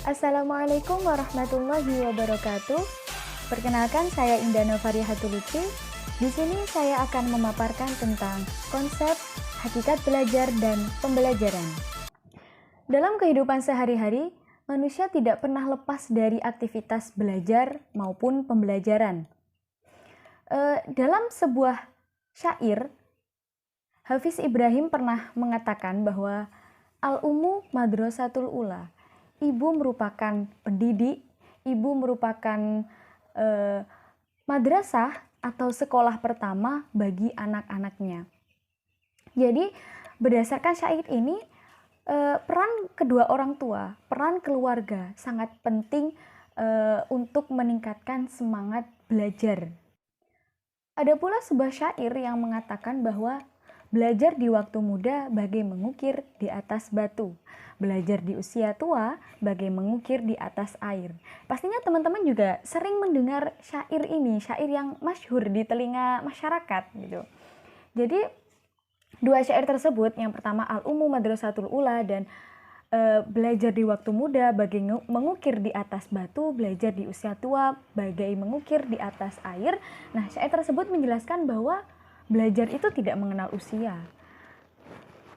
Assalamualaikum warahmatullahi wabarakatuh. Perkenalkan, saya Indah Novariahatul Lutfi. Di sini saya akan memaparkan tentang konsep, hakikat belajar, dan pembelajaran. Dalam kehidupan sehari-hari, manusia tidak pernah lepas dari aktivitas belajar maupun pembelajaran. Dalam sebuah syair, Hafiz Ibrahim pernah mengatakan bahwa al-ummu madrasatul ula. Ibu merupakan pendidik, ibu merupakan madrasah atau sekolah pertama bagi anak-anaknya. Jadi berdasarkan syair ini, peran kedua orang tua, peran keluarga sangat penting untuk meningkatkan semangat belajar. Ada pula sebuah syair yang mengatakan bahwa belajar di waktu muda bagai mengukir di atas batu. Belajar di usia tua bagai mengukir di atas air. Pastinya teman-teman juga sering mendengar syair ini, syair yang masyhur di telinga masyarakat gitu. Jadi dua syair tersebut, yang pertama al-ummu madrasatul ula dan belajar di waktu muda bagai mengukir di atas batu, belajar di usia tua bagai mengukir di atas air. Nah, syair tersebut menjelaskan bahwa belajar itu tidak mengenal usia,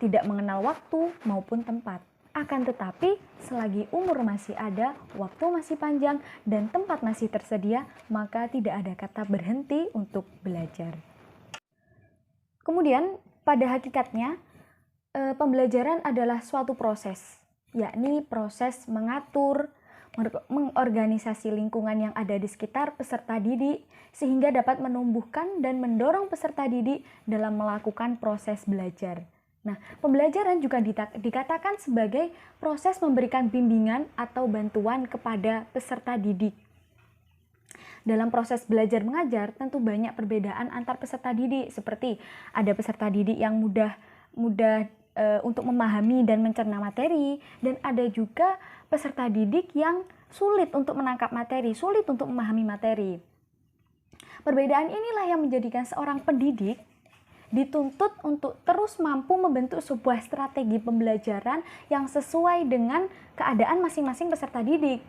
tidak mengenal waktu maupun tempat. Akan tetapi, selagi umur masih ada, waktu masih panjang, dan tempat masih tersedia, maka tidak ada kata berhenti untuk belajar. Kemudian, pada hakikatnya, pembelajaran adalah suatu proses, yakni proses mengatur, mengorganisasi lingkungan yang ada di sekitar peserta didik, sehingga dapat menumbuhkan dan mendorong peserta didik dalam melakukan proses belajar. Nah, pembelajaran juga dikatakan sebagai proses memberikan bimbingan atau bantuan kepada peserta didik. Dalam proses belajar mengajar, tentu banyak perbedaan antar peserta didik, seperti ada peserta didik yang mudah untuk memahami dan mencerna materi, dan ada juga peserta didik yang sulit untuk menangkap materi, sulit untuk memahami materi. Perbedaan inilah yang menjadikan seorang pendidik dituntut untuk terus mampu membentuk sebuah strategi pembelajaran yang sesuai dengan keadaan masing-masing peserta didik.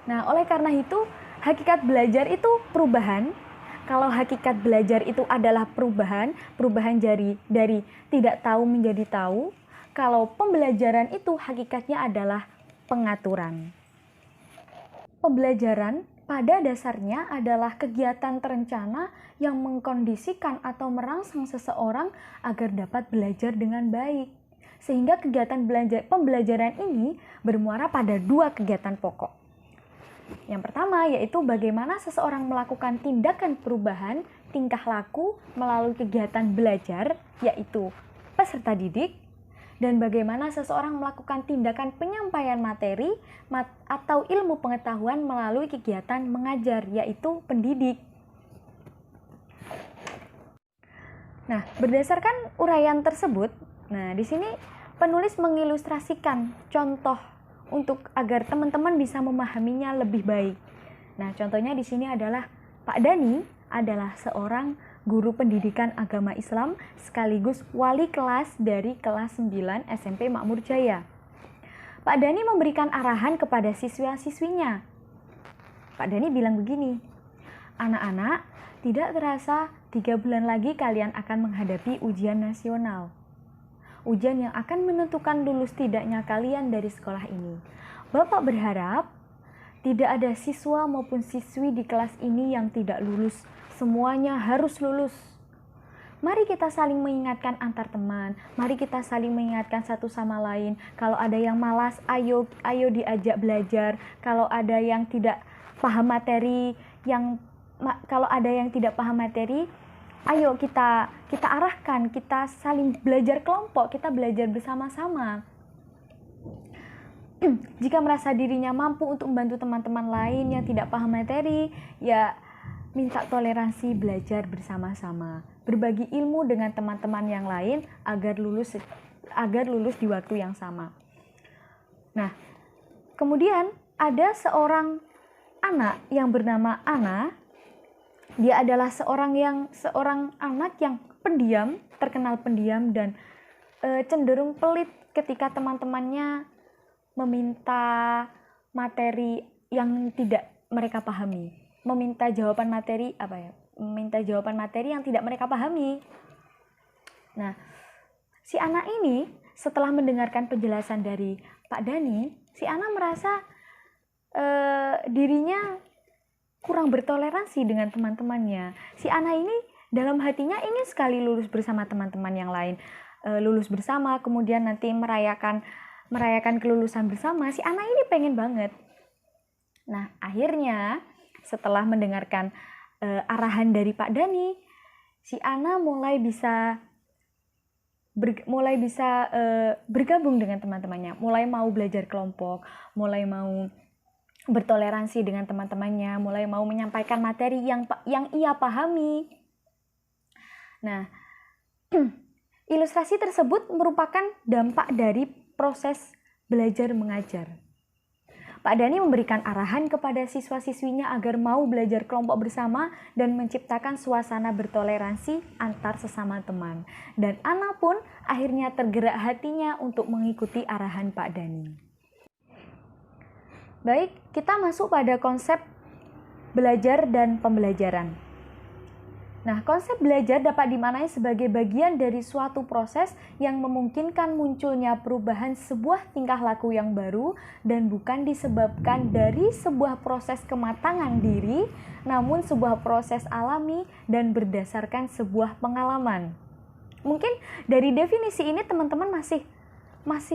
Nah, oleh karena itu, hakikat belajar itu perubahan. Kalau hakikat belajar itu adalah perubahan dari tidak tahu menjadi tahu. Kalau pembelajaran itu hakikatnya adalah pengaturan. Pembelajaran pada dasarnya adalah kegiatan terencana yang mengkondisikan atau merangsang seseorang agar dapat belajar dengan baik. Sehingga kegiatan pembelajaran ini bermuara pada dua kegiatan pokok. Yang pertama yaitu bagaimana seseorang melakukan tindakan perubahan tingkah laku melalui kegiatan belajar, yaitu peserta didik, dan bagaimana seseorang melakukan tindakan penyampaian materi atau ilmu pengetahuan melalui kegiatan mengajar, yaitu pendidik. Nah, berdasarkan uraian tersebut, di sini penulis mengilustrasikan contoh untuk agar teman-teman bisa memahaminya lebih baik. Nah, contohnya di sini adalah Pak Dani adalah seorang guru pendidikan agama Islam sekaligus wali kelas dari kelas 9 SMP Makmur Jaya. Pak Dani memberikan arahan kepada siswa-siswinya. Pak Dani bilang begini, "Anak-anak, tidak terasa 3 bulan lagi kalian akan menghadapi ujian nasional. Ujian yang akan menentukan lulus tidaknya kalian dari sekolah ini. Bapak berharap tidak ada siswa maupun siswi di kelas ini yang tidak lulus. Semuanya harus lulus. Mari kita saling mengingatkan antar teman. Mari kita saling mengingatkan satu sama lain. Kalau ada yang malas, ayo diajak belajar. Kalau ada yang tidak paham materi, ayo kita arahkan, kita saling belajar kelompok, kita belajar bersama-sama. Jika merasa dirinya mampu untuk membantu teman-teman lain yang tidak paham materi, ya minta toleransi belajar bersama-sama. Berbagi ilmu dengan teman-teman yang lain agar lulus di waktu yang sama." Nah, kemudian ada seorang anak yang bernama Ana. Dia adalah seorang anak yang pendiam, terkenal pendiam dan cenderung pelit ketika teman-temannya meminta materi yang tidak mereka pahami, meminta jawaban materi meminta jawaban materi yang tidak mereka pahami. Nah, si anak ini setelah mendengarkan penjelasan dari Pak Dani, si anak merasa dirinya kurang bertoleransi dengan teman-temannya. Si anak ini dalam hatinya ingin sekali lulus bersama teman-teman yang lain, lulus bersama, kemudian nanti merayakan kelulusan bersama. Si anak ini pengen banget. Nah, akhirnya setelah mendengarkan arahan dari Pak Dani, si Ana mulai bisa bergabung dengan teman-temannya, mulai mau belajar kelompok, mulai mau bertoleransi dengan teman-temannya, mulai mau menyampaikan materi yang ia pahami. Nah, ilustrasi tersebut merupakan dampak dari proses belajar mengajar. Pak Dani memberikan arahan kepada siswa-siswinya agar mau belajar kelompok bersama dan menciptakan suasana bertoleransi antar sesama teman. Dan Ana pun akhirnya tergerak hatinya untuk mengikuti arahan Pak Dani. Baik, kita masuk pada konsep belajar dan pembelajaran. Nah, konsep belajar dapat dimaknai sebagai bagian dari suatu proses yang memungkinkan munculnya perubahan sebuah tingkah laku yang baru dan bukan disebabkan dari sebuah proses kematangan diri, namun sebuah proses alami dan berdasarkan sebuah pengalaman. Mungkin dari definisi ini teman-teman masih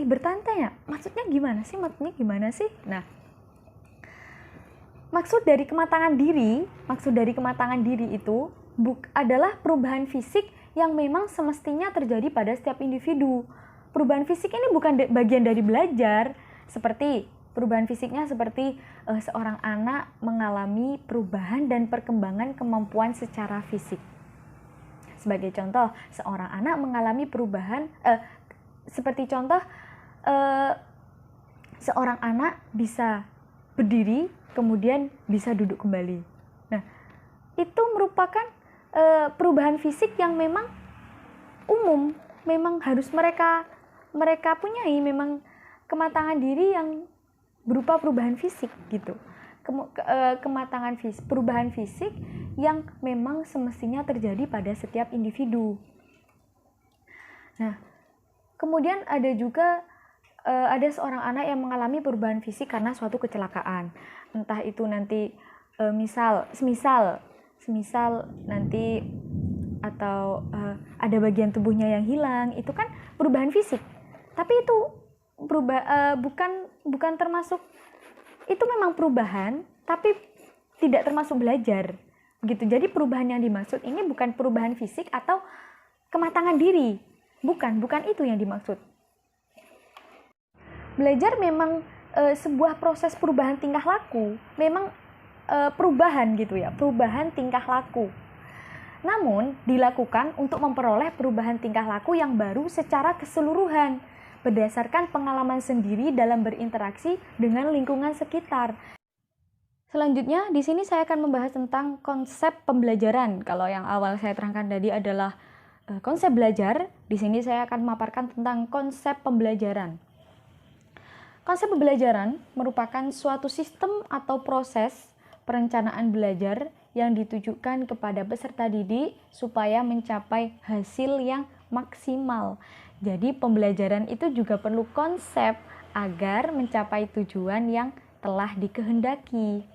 bertanya, maksudnya gimana sih? Nah, maksud dari kematangan diri itu adalah perubahan fisik yang memang semestinya terjadi pada setiap individu. Perubahan fisik ini bukan bagian dari belajar, seperti perubahan fisiknya seperti seorang anak mengalami perubahan dan perkembangan kemampuan secara fisik. Sebagai contoh, seorang anak mengalami perubahan seorang anak bisa berdiri kemudian bisa duduk kembali. Nah, itu merupakan perubahan fisik yang memang umum, memang harus mereka punyai, memang kematangan diri yang berupa perubahan fisik gitu. Perubahan fisik yang memang semestinya terjadi pada setiap individu. Nah, kemudian ada juga ada seorang anak yang mengalami perubahan fisik karena suatu kecelakaan. Entah itu nanti semisal nanti atau ada bagian tubuhnya yang hilang, itu kan perubahan fisik. Tapi itu bukan termasuk, itu memang perubahan tapi tidak termasuk belajar gitu. Jadi perubahan yang dimaksud ini bukan perubahan fisik atau kematangan diri, bukan itu yang dimaksud. Belajar memang sebuah proses perubahan tingkah laku, memang perubahan tingkah laku. Namun dilakukan untuk memperoleh perubahan tingkah laku yang baru secara keseluruhan berdasarkan pengalaman sendiri dalam berinteraksi dengan lingkungan sekitar. Selanjutnya di sini saya akan membahas tentang konsep pembelajaran. Kalau yang awal saya terangkan tadi adalah konsep belajar, di sini saya akan memaparkan tentang konsep pembelajaran. Konsep pembelajaran merupakan suatu sistem atau proses perencanaan belajar yang ditujukan kepada peserta didik supaya mencapai hasil yang maksimal. Jadi pembelajaran itu juga perlu konsep agar mencapai tujuan yang telah dikehendaki.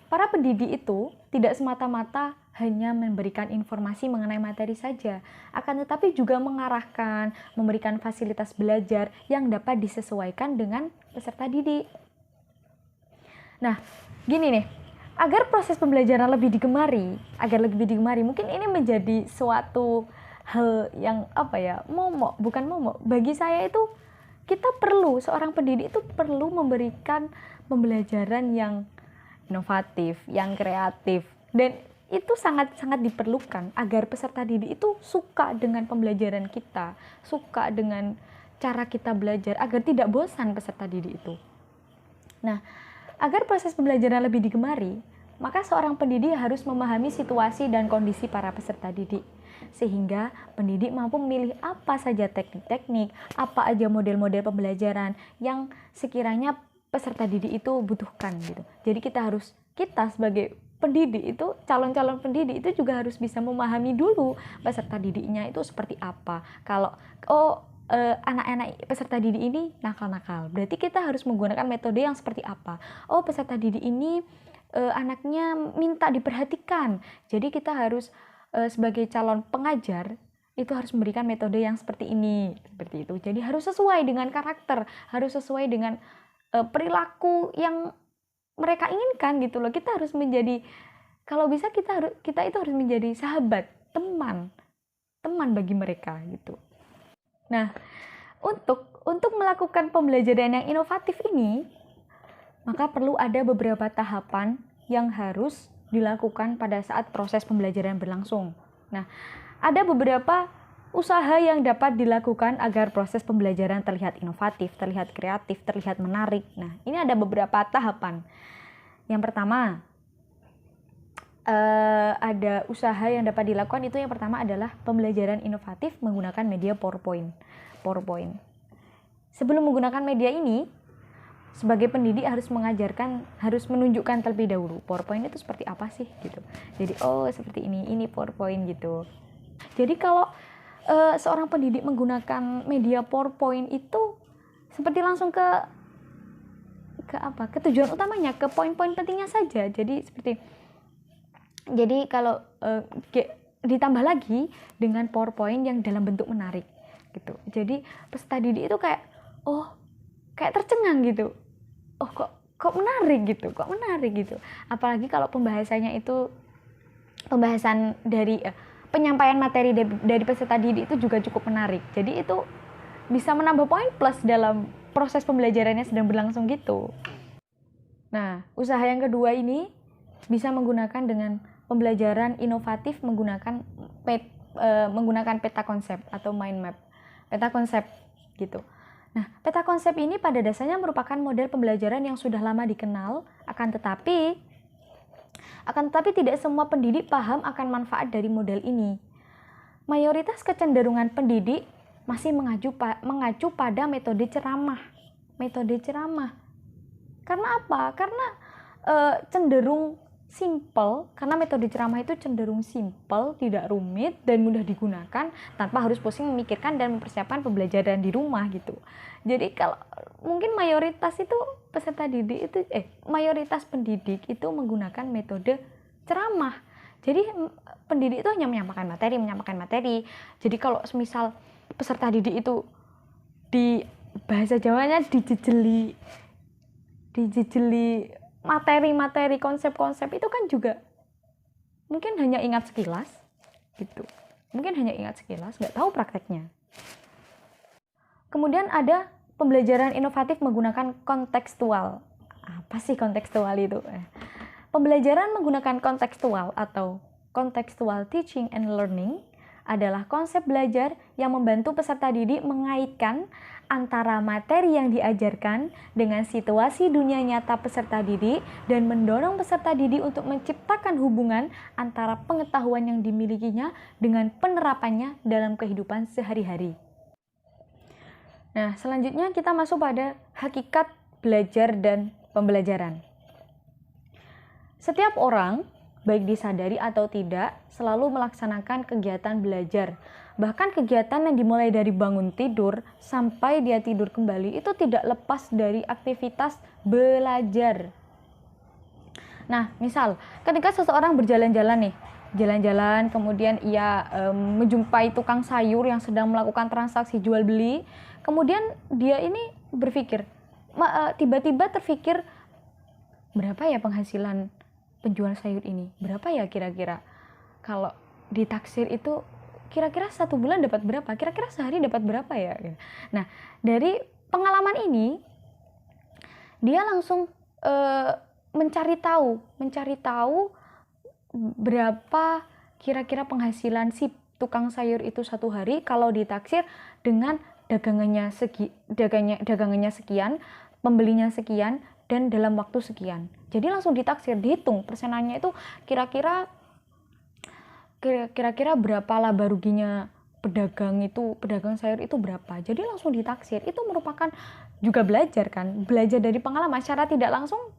Para pendidik itu tidak semata-mata hanya memberikan informasi mengenai materi saja, akan tetapi juga mengarahkan, memberikan fasilitas belajar yang dapat disesuaikan dengan peserta didik. Nah, gini nih, agar proses pembelajaran lebih digemari, mungkin ini menjadi suatu hal yang bukan momok. Bagi saya itu seorang pendidik itu perlu memberikan pembelajaran yang inovatif, yang kreatif, dan itu sangat-sangat diperlukan agar peserta didik itu suka dengan pembelajaran kita, suka dengan cara kita belajar, agar tidak bosan peserta didik itu. Nah, agar proses pembelajaran lebih digemari, maka seorang pendidik harus memahami situasi dan kondisi para peserta didik. sehingga pendidik mampu memilih apa saja teknik-teknik, apa aja model-model pembelajaran yang sekiranya peserta didik itu butuhkan gitu. Jadi kita sebagai pendidik itu, calon-calon pendidik itu juga harus bisa memahami dulu peserta didiknya itu seperti apa. Kalau anak-anak peserta didik ini nakal-nakal, berarti kita harus menggunakan metode yang seperti apa. Oh, peserta didik ini anaknya minta diperhatikan, jadi kita harus sebagai calon pengajar itu harus memberikan metode yang seperti ini, seperti itu. Jadi harus sesuai dengan karakter, harus sesuai dengan perilaku yang mereka inginkan gitu loh. Kita harus menjadi, kalau bisa kita itu harus menjadi sahabat, teman bagi mereka gitu. Nah, untuk melakukan pembelajaran yang inovatif ini, maka perlu ada beberapa tahapan yang harus dilakukan pada saat proses pembelajaran berlangsung. Nah, ada beberapa usaha yang dapat dilakukan agar proses pembelajaran terlihat inovatif, terlihat kreatif, terlihat menarik. Nah, ini ada beberapa tahapan. Yang pertama, ada usaha yang dapat dilakukan, itu yang pertama adalah pembelajaran inovatif menggunakan media PowerPoint. Sebelum menggunakan media ini, sebagai pendidik harus menunjukkan terlebih dahulu PowerPoint itu seperti apa sih gitu. Jadi seperti ini PowerPoint gitu. Jadi kalau seorang pendidik menggunakan media PowerPoint itu seperti langsung ke tujuan utamanya, ke poin-poin pentingnya saja. Jadi kalau ditambah lagi dengan PowerPoint yang dalam bentuk menarik gitu. Jadi peserta didik itu kayak tercengang gitu. Kok menarik gitu. Apalagi kalau pembahasannya itu pembahasan dari penyampaian materi dari peserta didik itu juga cukup menarik. Jadi itu bisa menambah poin plus dalam proses pembelajarannya sedang berlangsung gitu. Nah, usaha yang kedua ini bisa menggunakan dengan pembelajaran inovatif menggunakan peta konsep atau mind map. Peta konsep gitu. Nah, peta konsep ini pada dasarnya merupakan model pembelajaran yang sudah lama dikenal, akan tetapi tidak semua pendidik paham akan manfaat dari model ini. Mayoritas kecenderungan pendidik masih mengacu pada metode ceramah. Karena apa? Karena cenderung simple, karena metode ceramah itu cenderung simple, tidak rumit dan mudah digunakan tanpa harus pusing memikirkan dan mempersiapkan pembelajaran di rumah gitu. Jadi kalau mungkin mayoritas pendidik itu menggunakan metode ceramah. Jadi pendidik itu hanya menyampaikan materi. Jadi kalau semisal peserta didik itu di bahasa Jawanya dijejeli materi, konsep-konsep itu kan juga mungkin hanya ingat sekilas gitu. Nggak tahu prakteknya. Kemudian ada pembelajaran inovatif menggunakan kontekstual. Apa sih kontekstual itu? Pembelajaran menggunakan kontekstual atau contextual teaching and learning adalah konsep belajar yang membantu peserta didik mengaitkan antara materi yang diajarkan dengan situasi dunia nyata peserta didik dan mendorong peserta didik untuk menciptakan hubungan antara pengetahuan yang dimilikinya dengan penerapannya dalam kehidupan sehari-hari. Nah, selanjutnya kita masuk pada hakikat belajar dan pembelajaran. Setiap orang, baik disadari atau tidak, selalu melaksanakan kegiatan belajar. Bahkan kegiatan yang dimulai dari bangun tidur sampai dia tidur kembali itu tidak lepas dari aktivitas belajar. Nah, misal ketika seseorang berjalan-jalan kemudian ia menjumpai tukang sayur yang sedang melakukan transaksi jual beli, kemudian dia ini berpikir, tiba-tiba terpikir, berapa ya penghasilan penjual sayur ini? Berapa ya kira-kira? Kalau ditaksir itu kira-kira 1 bulan dapat berapa? Kira-kira sehari dapat berapa ya? Nah, dari pengalaman ini dia langsung mencari tahu berapa kira-kira penghasilan si tukang sayur itu satu hari kalau ditaksir dengan dagangannya sekian, pembelinya sekian, dan dalam waktu sekian. Jadi langsung ditaksir, dihitung persenannya itu kira-kira kira-kira berapa laba ruginya pedagang sayur itu berapa. Jadi langsung ditaksir. Itu merupakan juga belajar kan, belajar dari pengalaman secara tidak langsung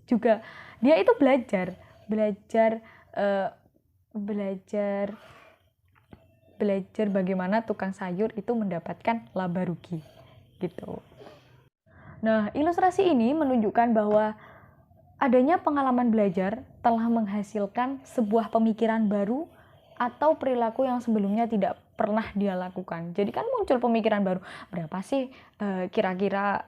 juga dia itu belajar bagaimana tukang sayur itu mendapatkan laba rugi gitu. Nah, ilustrasi ini menunjukkan bahwa adanya pengalaman belajar telah menghasilkan sebuah pemikiran baru atau perilaku yang sebelumnya tidak pernah dia lakukan. Jadi kan muncul pemikiran baru, berapa sih kira-kira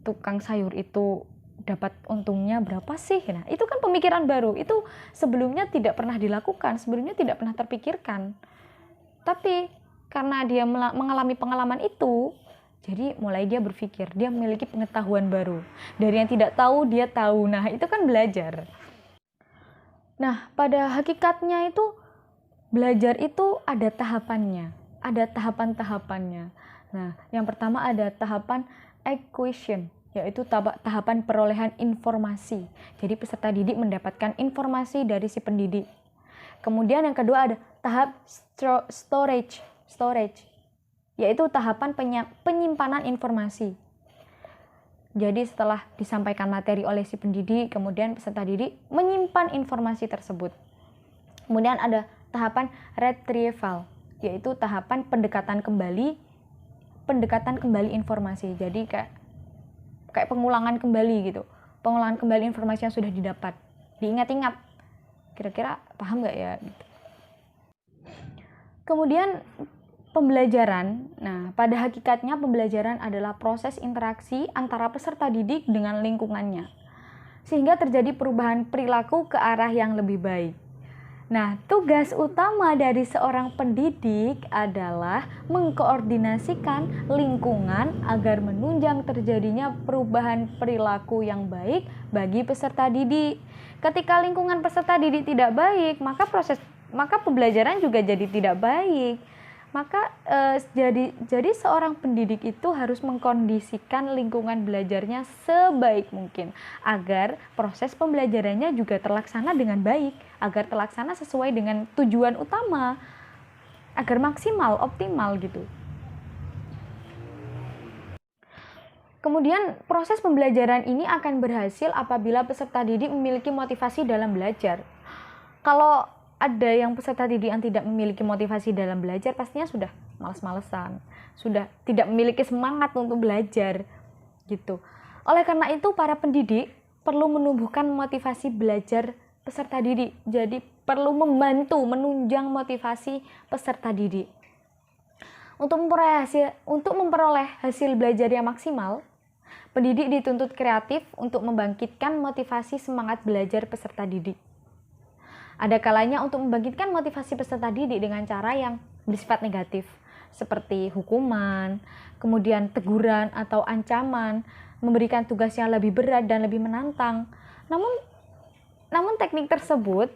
tukang sayur itu dapat untungnya berapa sih? Nah, itu kan pemikiran baru, itu sebelumnya tidak pernah dilakukan, sebelumnya tidak pernah terpikirkan. Tapi karena dia mengalami pengalaman itu, jadi mulai dia berpikir, dia memiliki pengetahuan baru. Dari yang tidak tahu, dia tahu. Nah, itu kan belajar. Nah, pada hakikatnya itu belajar itu ada tahapannya, ada tahapan-tahapannya. Nah, yang pertama ada tahapan acquisition, yaitu tahapan perolehan informasi. Jadi peserta didik mendapatkan informasi dari si pendidik. Kemudian yang kedua ada tahap storage, yaitu tahapan penyimpanan informasi. Jadi setelah disampaikan materi oleh si pendidik, kemudian peserta didik menyimpan informasi tersebut. Kemudian ada tahapan retrieval, yaitu tahapan pendekatan kembali informasi. Jadi kayak pengulangan kembali gitu. Pengulangan kembali informasi yang sudah didapat. Diingat-ingat. Kira-kira paham nggak ya? Gitu. Kemudian pembelajaran. Nah, pada hakikatnya pembelajaran adalah proses interaksi antara peserta didik dengan lingkungannya. Sehingga terjadi perubahan perilaku ke arah yang lebih baik. Nah, tugas utama dari seorang pendidik adalah mengkoordinasikan lingkungan agar menunjang terjadinya perubahan perilaku yang baik bagi peserta didik. Ketika lingkungan peserta didik tidak baik, maka pembelajaran juga jadi tidak baik. Maka jadi seorang pendidik itu harus mengkondisikan lingkungan belajarnya sebaik mungkin agar proses pembelajarannya juga terlaksana dengan baik, agar terlaksana sesuai dengan tujuan utama, agar maksimal, optimal gitu. Kemudian proses pembelajaran ini akan berhasil apabila peserta didik memiliki motivasi dalam belajar. Kalau ada yang peserta didik yang tidak memiliki motivasi dalam belajar, pastinya sudah malas-malesan, sudah tidak memiliki semangat untuk belajar gitu. Oleh karena itu, para pendidik perlu menumbuhkan motivasi belajar peserta didik. Jadi perlu membantu menunjang motivasi peserta didik. Untuk memperoleh hasil belajar yang maksimal, pendidik dituntut kreatif untuk membangkitkan motivasi semangat belajar peserta didik. Ada kalanya untuk membangkitkan motivasi peserta didik dengan cara yang bersifat negatif, seperti hukuman, kemudian teguran atau ancaman, memberikan tugas yang lebih berat dan lebih menantang. Namun teknik tersebut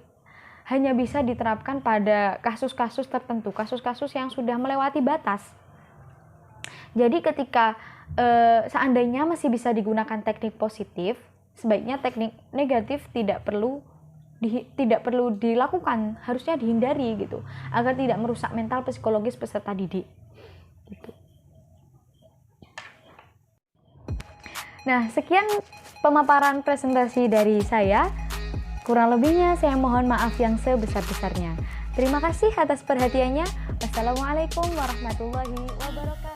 hanya bisa diterapkan pada kasus-kasus tertentu, kasus-kasus yang sudah melewati batas. Jadi ketika seandainya masih bisa digunakan teknik positif, sebaiknya teknik negatif tidak perlu dilakukan, harusnya dihindari gitu, agar tidak merusak mental psikologis peserta didik gitu. Nah, sekian pemaparan presentasi dari saya. Kurang lebihnya saya mohon maaf yang sebesar-besarnya. Terima kasih atas perhatiannya. Wassalamualaikum warahmatullahi wabarakatuh.